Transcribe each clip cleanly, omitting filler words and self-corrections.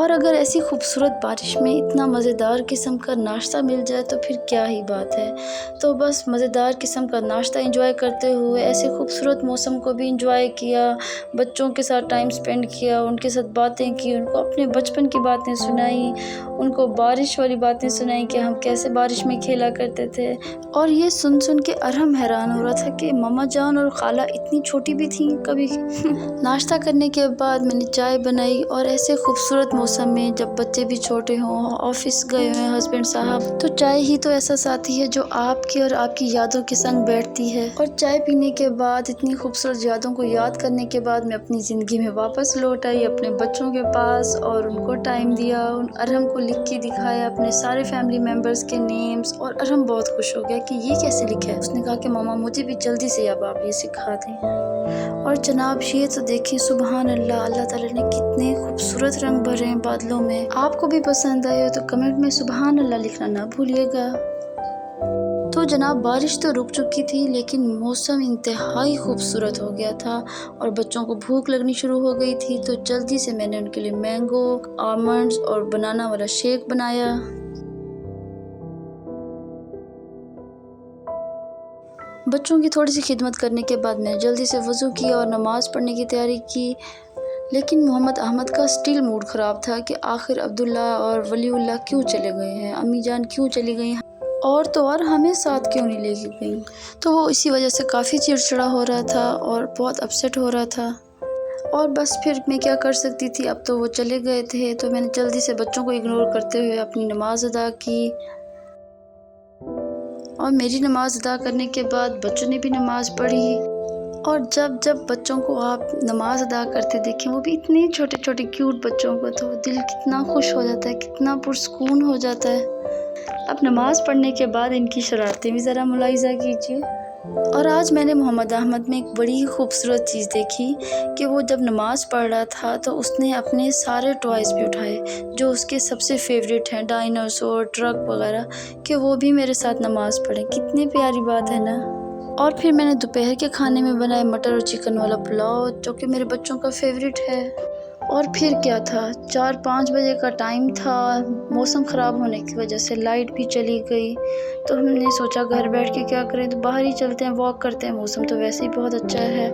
اور اگر ایسی خوبصورت بارش میں اتنا مزیدار قسم کا ناشتہ مل جائے تو پھر کیا ہی بات ہے۔ تو بس مزیدار قسم کا ناشتہ انجوائے کرتے ہوئے ایسے خوبصورت موسم کو بھی انجوائے کیا، بچوں کے ساتھ ٹائم سپینڈ کیا، ان کے ساتھ باتیں کی، ان کو اپنے بچپن کی باتیں سنائیں، ان کو بارش والی باتیں سنائیں کہ ہم کیسے بارش میں کھیلا کرتے تھے۔ اور یہ سن کے ارحم حیران ہو رہا تھا کہ ماما جان اور خالہ اتنی چھوٹی بھی تھیں کبھی۔ ناشتہ کرنے کے بعد میں نے چائے بنائی، اور ایسے خوبصورت موسم میں جب بچے بھی چھوٹے ہوں، آفس گئے ہوئے ہیں ہسبینڈ صاحب، تو چائے ہی تو ایسا ساتھی ہے جو آپ کی اور آپ کی یادوں کے سنگ بیٹھتی ہے۔ اور چائے پینے کے بعد اتنی خوبصورت یادوں کو یاد کرنے کے بعد میں اپنی زندگی میں واپس لوٹ آئی اپنے بچوں کے پاس، اور ان کو ٹائم دیا، ان ارحم کو لکھ کے دکھایا اپنے سارے فیملی ممبرس کے نیمز، اور ارحم بہت خوش ہو گیا کہ یہ کیسے لکھا ہے۔ اس نے کہا کہ ماما مجھے بھی جلدی سے اب آپ یہ سکھا دیں۔ اور جناب یہ تو دیکھیں سبحان اللہ، اللہ تعالیٰ نے کتنے خوبصورت رنگ بھرے ہیں بادلوں میں۔ آپ کو بھی پسند آئے ہو تو کمنٹ میں سبحان اللہ لکھنا نہ بھولیے گا۔ تو جناب بارش تو رک چکی تھی لیکن موسم انتہائی خوبصورت ہو گیا تھا، اور بچوں کو بھوک لگنی شروع ہو گئی تھی، تو جلدی سے میں نے ان کے لیے مینگو، آلمنڈز اور بنانا والا شیک بنایا۔ بچوں کی تھوڑی سی خدمت کرنے کے بعد میں نے جلدی سے وضو کیا اور نماز پڑھنے کی تیاری کی، لیکن محمد احمد کا اسٹل موڈ خراب تھا کہ آخر عبداللہ اور ولی اللہ کیوں چلے گئے ہیں، امی جان کیوں چلی گئی ہیں، اور ہمیں ساتھ کیوں نہیں لے کے گئیں۔ تو وہ اسی وجہ سے کافی چڑچڑا ہو رہا تھا اور بہت اپسیٹ ہو رہا تھا، اور بس پھر میں کیا کر سکتی تھی، اب تو وہ چلے گئے تھے، تو میں نے جلدی سے بچوں کو اگنور کرتے ہوئے اپنی نماز ادا کی، اور میری نماز ادا کرنے کے بعد بچوں نے بھی نماز پڑھی۔ اور جب بچوں کو آپ نماز ادا کرتے دیکھیں، وہ بھی اتنے چھوٹے چھوٹے کیوٹ بچوں کو، تو دل کتنا خوش ہو جاتا ہے، کتنا پرسکون ہو جاتا ہے۔ اب نماز پڑھنے کے بعد ان کی شرارتیں بھی ذرا ملاحظہ کیجیے۔ اور آج میں نے محمد احمد میں ایک بڑی خوبصورت چیز دیکھی کہ وہ جب نماز پڑھ رہا تھا تو اس نے اپنے سارے ٹوائز بھی اٹھائے جو اس کے سب سے فیوریٹ ہیں، ڈائناسور، ٹرک وغیرہ، کہ وہ بھی میرے ساتھ نماز پڑھیں۔ کتنی پیاری بات ہے نا۔ اور پھر میں نے دوپہر کے کھانے میں بنائے مٹر اور چکن والا پلاؤ، جو کہ میرے بچوں کا فیوریٹ ہے۔ اور پھر کیا تھا، 4-5 بجے کا ٹائم تھا، موسم خراب ہونے کی وجہ سے لائٹ بھی چلی گئی، تو ہم نے سوچا گھر بیٹھ کے کیا کریں، تو باہر ہی چلتے ہیں، واک کرتے ہیں، موسم تو ویسے ہی بہت اچھا ہے۔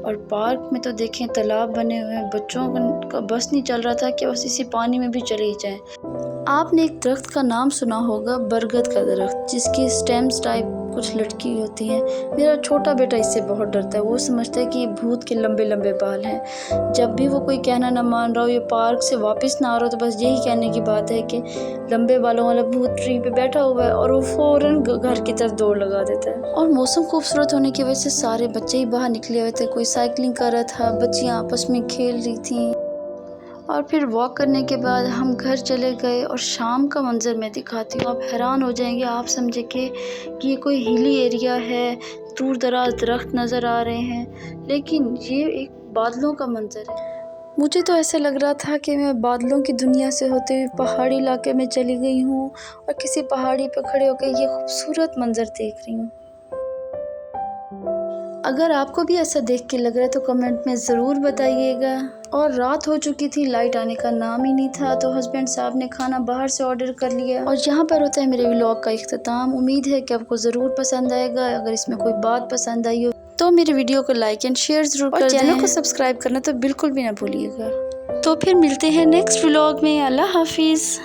اور پارک میں تو دیکھیں تالاب بنے ہوئے ہیں، بچوں کا بس نہیں چل رہا تھا کہ بس اسی پانی میں بھی چلے ہی جائیں۔ آپ نے ایک درخت کا نام سنا ہوگا، برگد کا درخت، جس کی سٹیمز ٹائپ کچھ لٹکی ہوتی ہیں۔ میرا چھوٹا بیٹا اس سے بہت ڈرتا ہے، وہ سمجھتا ہے کہ یہ بھوت کے لمبے لمبے بال ہیں۔ جب بھی وہ کوئی کہنا نہ مان رہا ہو یا پارک سے واپس نہ آ رہا ہو تو بس یہی کہنے کی بات ہے کہ لمبے بالوں والا بھوت ٹری پہ بیٹھا ہوا ہے، اور وہ فوراً گھر کی طرف دوڑ لگا دیتا ہے۔ اور موسم خوبصورت ہونے کی وجہ سے سارے بچے ہی باہر نکلے ہوئے تھے، کوئی سائیکلنگ کر رہا تھا، بچیاں آپس میں کھیل رہی تھیں۔ اور پھر واک کرنے کے بعد ہم گھر چلے گئے، اور شام کا منظر میں دکھاتی ہوں، آپ حیران ہو جائیں گے، آپ سمجھے کہ یہ کوئی ہلی ایریا ہے، دور دراز درخت نظر آ رہے ہیں، لیکن یہ ایک بادلوں کا منظر ہے۔ مجھے تو ایسا لگ رہا تھا کہ میں بادلوں کی دنیا سے ہوتے ہوئے پہاڑی علاقے میں چلی گئی ہوں، اور کسی پہاڑی پہ کھڑے ہو کے یہ خوبصورت منظر دیکھ رہی ہوں۔ اگر آپ کو بھی ایسا دیکھ کے لگ رہا ہے تو کمنٹ میں ضرور بتائیے گا۔ اور رات ہو چکی تھی، لائٹ آنے کا نام ہی نہیں تھا، تو ہسبینڈ صاحب نے کھانا باہر سے آرڈر کر لیا۔ اور یہاں پر ہوتا ہے میرے ولاگ کا اختتام۔ امید ہے کہ آپ کو ضرور پسند آئے گا۔ اگر اس میں کوئی بات پسند آئی ہو تو میرے ویڈیو کو لائک اینڈ شیئر ضرور کر دیں، اور چینل کو سبسکرائب کرنا تو بالکل بھی نہ بھولیے گا۔ تو پھر ملتے ہیں نیکسٹ ولاگ میں۔ اللہ حافظ۔